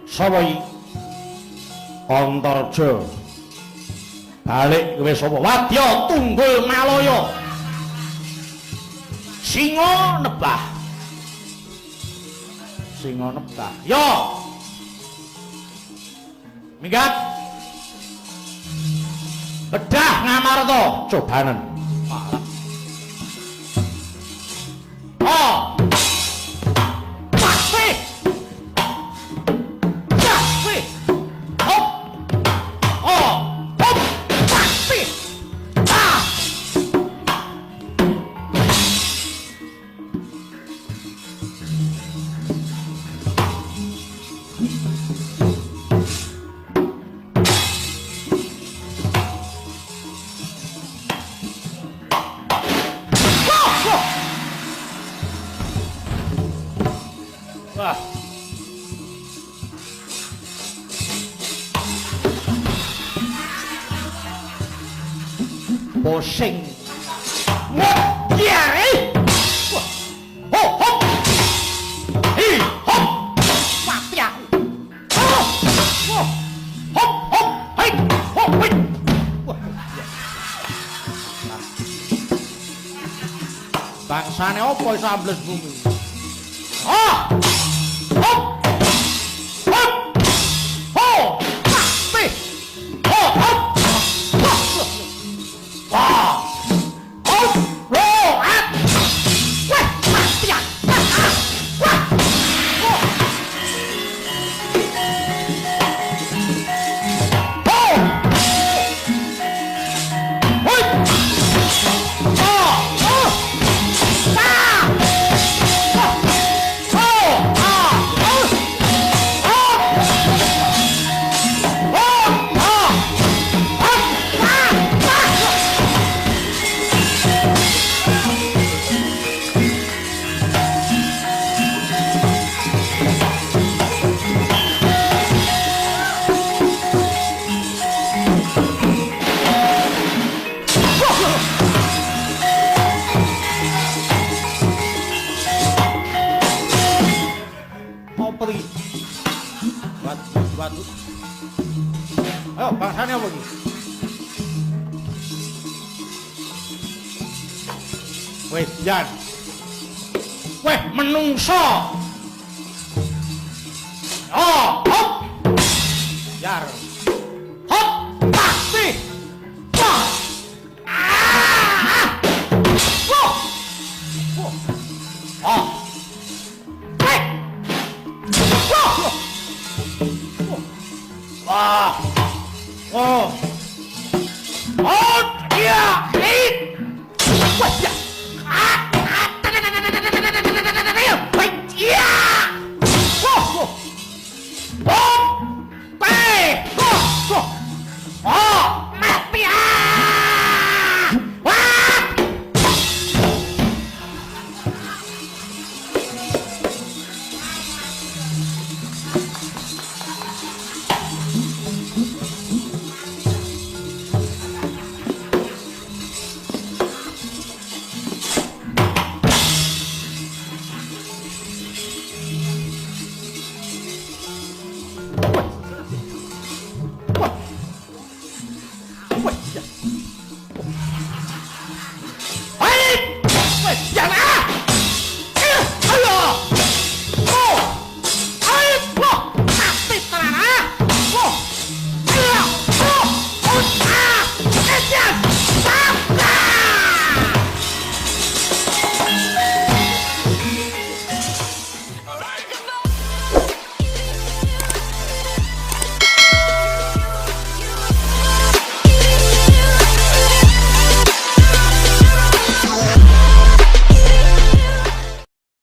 Sapa iki? Antarja. Balik kowe sapa? Wadya Tunggul Malaya. Singa nebah. Singa nebah. Yo. Minggat. Bedah Ngamarta cobanen. Oh. Pasti. Pasti. Hop. Oh. Hop. Pasti. Ah. Wah. Pusing. Ngedyare. Wah. Ho hop. Hi hop. Mati aku. Oh. Wah. Hop hop. Hai. Hop. Hai. Wah. Bangsane opo iso ambles bumi? Ah! Hop! Hop! Ho! Mati! Ho! Hop! Wah! Hop! Roat! Wah! Mati ya! Wah! Wah! Ho! Hoi! Ah! Ah! Pergi. Batu. Ayo, bangsane apa iki? Weh, jan. Weh, menungso. Oh, hop. Jar.